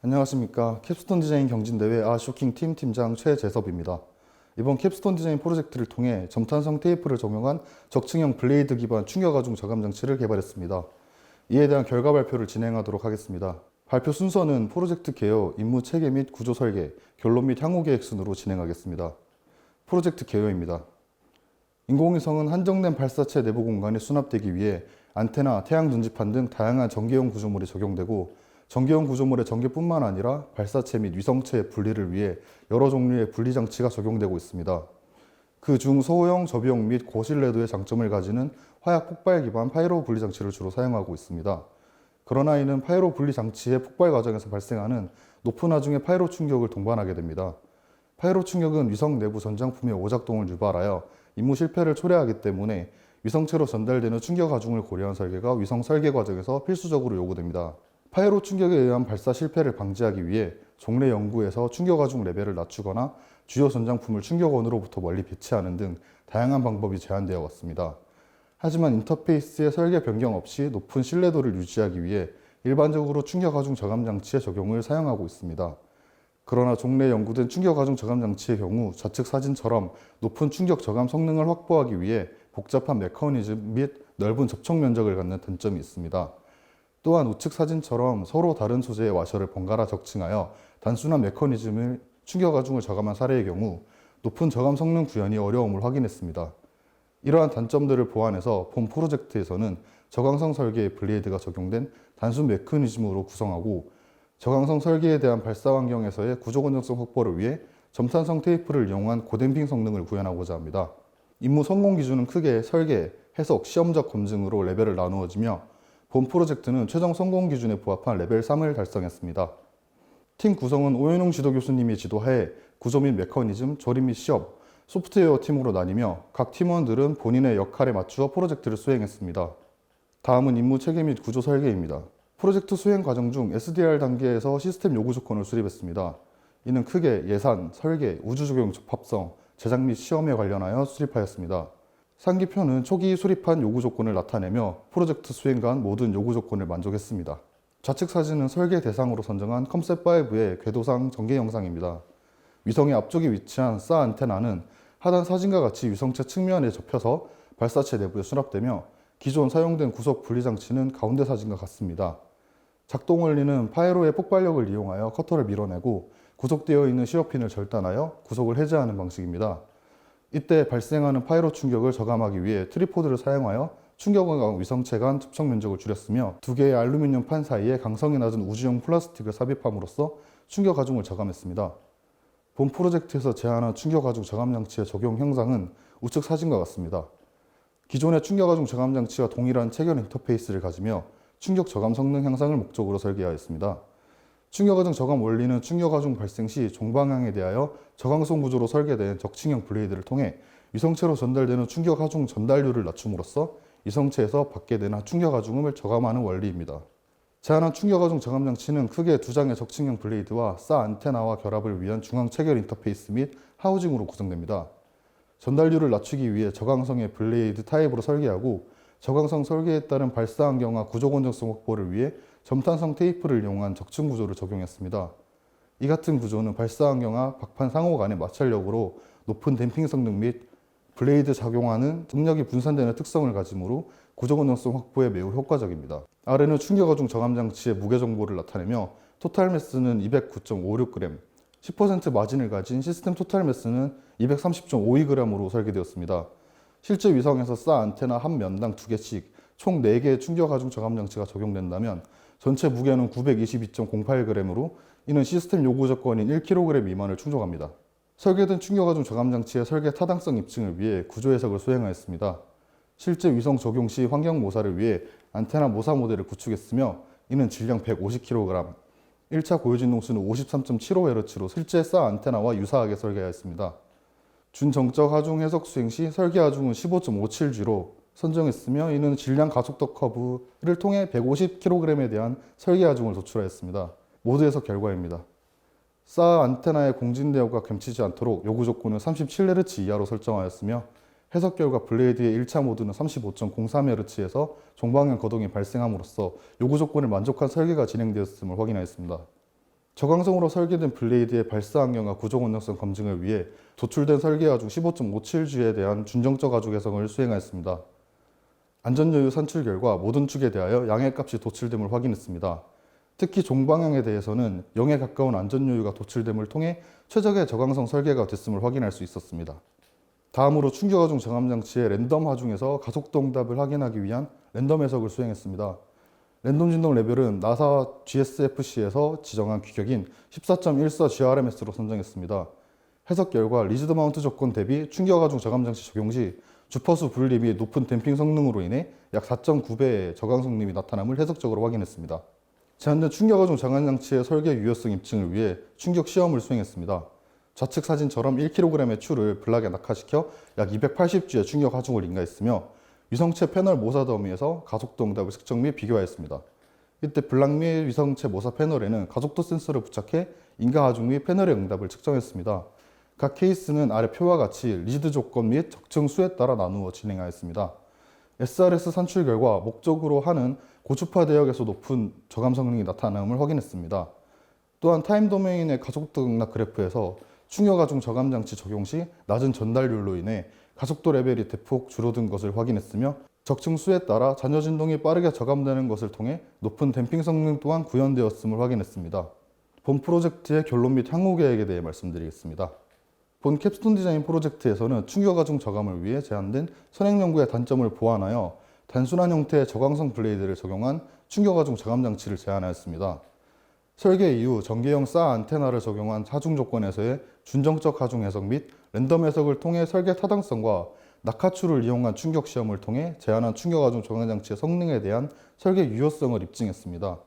안녕하십니까. 캡스톤 디자인 경진대회 아쇼킹 팀 팀장 최재섭입니다. 이번 캡스톤 디자인 프로젝트를 통해 점탄성 테이프를 적용한 적층형 블레이드 기반 충격하중 저감 장치를 개발했습니다. 이에 대한 결과 발표를 진행하도록 하겠습니다. 발표 순서는 프로젝트 개요, 임무 체계 및 구조 설계, 결론 및 향후 계획 순으로 진행하겠습니다. 프로젝트 개요입니다. 인공위성은 한정된 발사체 내부 공간에 수납되기 위해 안테나, 태양 둔지판 등 다양한 전기용 구조물이 적용되고, 전기용 구조물의 전기뿐만 아니라 발사체 및 위성체의 분리를 위해 여러 종류의 분리장치가 적용되고 있습니다. 그 중 소형, 저비용 및 고신뢰도의 장점을 가지는 화약 폭발 기반 파이로 분리장치를 주로 사용하고 있습니다. 그러나 이는 파이로 분리장치의 폭발 과정에서 발생하는 높은 하중의 파이로 충격을 동반하게 됩니다. 파이로 충격은 위성 내부 전장품의 오작동을 유발하여 임무 실패를 초래하기 때문에 위성체로 전달되는 충격 하중을 고려한 설계가 위성 설계 과정에서 필수적으로 요구됩니다. 파이로 충격에 의한 발사 실패를 방지하기 위해 종래 연구에서 충격 하중 레벨을 낮추거나 주요 전장품을 충격원으로부터 멀리 배치하는 등 다양한 방법이 제안되어 왔습니다. 하지만 인터페이스의 설계 변경 없이 높은 신뢰도를 유지하기 위해 일반적으로 충격 하중 저감 장치의 적용을 사용하고 있습니다. 그러나 종래 연구된 충격 하중 저감 장치의 경우 좌측 사진처럼 높은 충격 저감 성능을 확보하기 위해 복잡한 메커니즘 및 넓은 접촉 면적을 갖는 단점이 있습니다. 또한 우측 사진처럼 서로 다른 소재의 와셔를 번갈아 적층하여 단순한 메커니즘을 충격 하중을 저감한 사례의 경우 높은 저감 성능 구현이 어려움을 확인했습니다. 이러한 단점들을 보완해서 본 프로젝트에서는 저강성 설계의 블레이드가 적용된 단순 메커니즘으로 구성하고, 저강성 설계에 대한 발사 환경에서의 구조 건전성 확보를 위해 점탄성 테이프를 이용한 고댐핑 성능을 구현하고자 합니다. 임무 성공 기준은 크게 설계, 해석, 시험적 검증으로 레벨을 나누어지며, 본 프로젝트는 최종 성공 기준에 부합한 레벨 3을 달성했습니다. 팀 구성은 오연웅 지도교수님이 지도하에 구조 및 메커니즘, 조립 및 시험, 소프트웨어 팀으로 나뉘며 각 팀원들은 본인의 역할에 맞추어 프로젝트를 수행했습니다. 다음은 임무 체계 및 구조 설계입니다. 프로젝트 수행 과정 중 SDR 단계에서 시스템 요구 조건을 수립했습니다. 이는 크게 예산, 설계, 우주 적용 적합성, 제작 및 시험에 관련하여 수립하였습니다. 상기표는 초기 수립한 요구 조건을 나타내며 프로젝트 수행간 모든 요구 조건을 만족했습니다. 좌측 사진은 설계 대상으로 선정한 컴셋5의 궤도상 전개 영상입니다. 위성의 앞쪽에 위치한 사 안테나는 하단 사진과 같이 위성체 측면에 접혀서 발사체 내부에 수납되며, 기존 사용된 구석 분리장치는 가운데 사진과 같습니다. 작동 원리는 파이로의 폭발력을 이용하여 커터를 밀어내고 구속되어 있는 시어핀을 절단하여 구속을 해제하는 방식입니다. 이때 발생하는 파이로 충격을 저감하기 위해 트리포드를 사용하여 충격과 위성체 간 접촉 면적을 줄였으며, 두 개의 알루미늄 판 사이에 강성이 낮은 우주용 플라스틱을 삽입함으로써 충격 하중을 저감했습니다. 본 프로젝트에서 제안한 충격 하중 저감 장치의 적용 형상은 우측 사진과 같습니다. 기존의 충격 하중 저감 장치와 동일한 체결 인터페이스를 가지며 충격 저감 성능 향상을 목적으로 설계하였습니다. 충격 하중 저감 원리는 충격 하중 발생 시 종방향에 대하여 저강성 구조로 설계된 적층형 블레이드를 통해 위성체로 전달되는 충격 하중 전달률을 낮춤으로써 위성체에서 받게 되는 충격 하중을 저감하는 원리입니다. 제안한 충격 하중 저감 장치는 크게 두 장의 적층형 블레이드와 사 안테나와 결합을 위한 중앙 체결 인터페이스 및 하우징으로 구성됩니다. 전달률을 낮추기 위해 저강성의 블레이드 타입으로 설계하고, 저강성 설계에 따른 발사 환경과 구조 건전성 확보를 위해 점탄성 테이프를 이용한 적층 구조를 적용했습니다. 이 같은 구조는 발사 환경과 박판 상호 간의 마찰력으로 높은 댐핑 성능 및 블레이드 작용하는 중력이 분산되는 특성을 가지므로 구조 건전성 확보에 매우 효과적입니다. 아래는 충격 하중 저감 장치의 무게 정보를 나타내며, 토탈 매스는 209.56g, 10% 마진을 가진 시스템 토탈 매스는 230.52g으로 설계되었습니다. 실제 위성에서 사 안테나 한 면당 2개씩 총 4개의 충격 하중 저감 장치가 적용된다면 전체 무게는 922.08g으로, 이는 시스템 요구 조건인 1kg 미만을 충족합니다. 설계된 충격 하중 저감 장치의 설계 타당성 입증을 위해 구조 해석을 수행하였습니다. 실제 위성 적용 시 환경 모사를 위해 안테나 모사 모델을 구축했으며, 이는 질량 150kg, 1차 고유 진동수는 53.75Hz로 실제 사 안테나와 유사하게 설계하였습니다. 준정적 하중 해석 수행 시 설계 하중은 15.57G로 선정했으며, 이는 질량 가속도 커브를 통해 150kg에 대한 설계 하중을 도출하였습니다. 모두 해석 결과입니다. 사 안테나의 공진 대역과 겹치지 않도록 요구 조건은 37Hz 이하로 설정하였으며, 해석 결과 블레이드의 1차 모드는 35.03Hz에서 종방향 거동이 발생함으로써 요구 조건을 만족한 설계가 진행되었음을 확인하였습니다. 저강성으로 설계된 블레이드의 발사 안경과 구조 건전성 검증을 위해 도출된 설계와 중 15.57G에 대한 준정적 가죽 개성을 수행하였습니다. 안전여유 산출 결과 모든 축에 대하여 양해 값이 도출됨을 확인했습니다. 특히 종방향에 대해서는 0에 가까운 안전여유가 도출됨을 통해 최적의 저강성 설계가 됐음을 확인할 수 있었습니다. 다음으로 충격하중 정함장치의 랜덤 하중에서 가속도 응답을 확인하기 위한 랜덤 해석을 수행했습니다. 랜덤 진동 레벨은 나사 GSFC에서 지정한 규격인 14.14GRMS로 선정했습니다. 해석 결과 리지드 마운트 조건 대비 충격하중 저감장치 적용 시 주파수 분리 및 높은 댐핑 성능으로 인해 약 4.9배의 저강 성능이 나타남을 해석적으로 확인했습니다. 제한된 충격하중 저감장치의 설계 유효성 입증을 위해 충격 시험을 수행했습니다. 좌측 사진처럼 1kg의 추를 블락에 낙하시켜 약 280G의 충격 하중을 인가했으며 위성체 패널 모사 더미에서 가속도 응답을 측정 및 비교하였습니다. 이때 블락 및 위성체 모사 패널에는 가속도 센서를 부착해 인가 하중 및 패널의 응답을 측정했습니다. 각 케이스는 아래 표와 같이 리지드 조건 및 적층 수에 따라 나누어 진행하였습니다. SRS 산출 결과 목적으로 하는 고주파 대역에서 높은 저감 성능이 나타남을 확인했습니다. 또한 타임 도메인의 가속도 극락 그래프에서 충격하중 저감 장치 적용 시 낮은 전달률로 인해 가속도 레벨이 대폭 줄어든 것을 확인했으며 적층 수에 따라 잔여 진동이 빠르게 저감되는 것을 통해 높은 댐핑 성능 또한 구현되었음을 확인했습니다. 본 프로젝트의 결론 및 향후 계획에 대해 말씀드리겠습니다. 본 캡스톤 디자인 프로젝트에서는 충격하중 저감을 위해 제한된 선행 연구의 단점을 보완하여 단순한 형태의 저강성 블레이드를 적용한 충격하중 저감 장치를 제안하였습니다. 설계 이후 전개형 사 안테나를 적용한 하중 조건에서의 준정적 하중 해석 및 랜덤 해석을 통해 설계 타당성과 낙하추를 이용한 충격 시험을 통해 제안한 충격하중 저감 장치의 성능에 대한 설계 유효성을 입증했습니다.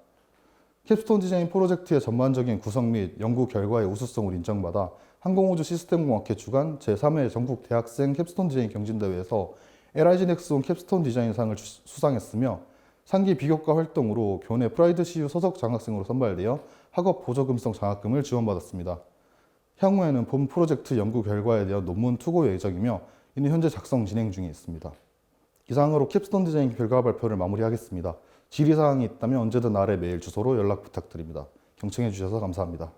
캡스톤 디자인 프로젝트의 전반적인 구성 및 연구 결과의 우수성을 인정받아 항공우주 시스템공학회 주관 제3회 전국 대학생 캡스톤 디자인 경진대회에서 LIG 넥스온 캡스톤 디자인상을 수상했으며 상기 비교과 활동으로 교내 프라이드 CU 서석 장학생으로 선발되어 학업 보조금성 장학금을 지원받았습니다. 향후에는 본 프로젝트 연구 결과에 대한 논문 투고 예정이며 이는 현재 작성 진행 중에 있습니다. 이상으로 캡스톤 디자인 결과 발표를 마무리하겠습니다. 질의사항이 있다면 언제든 아래 메일 주소로 연락 부탁드립니다. 경청해 주셔서 감사합니다.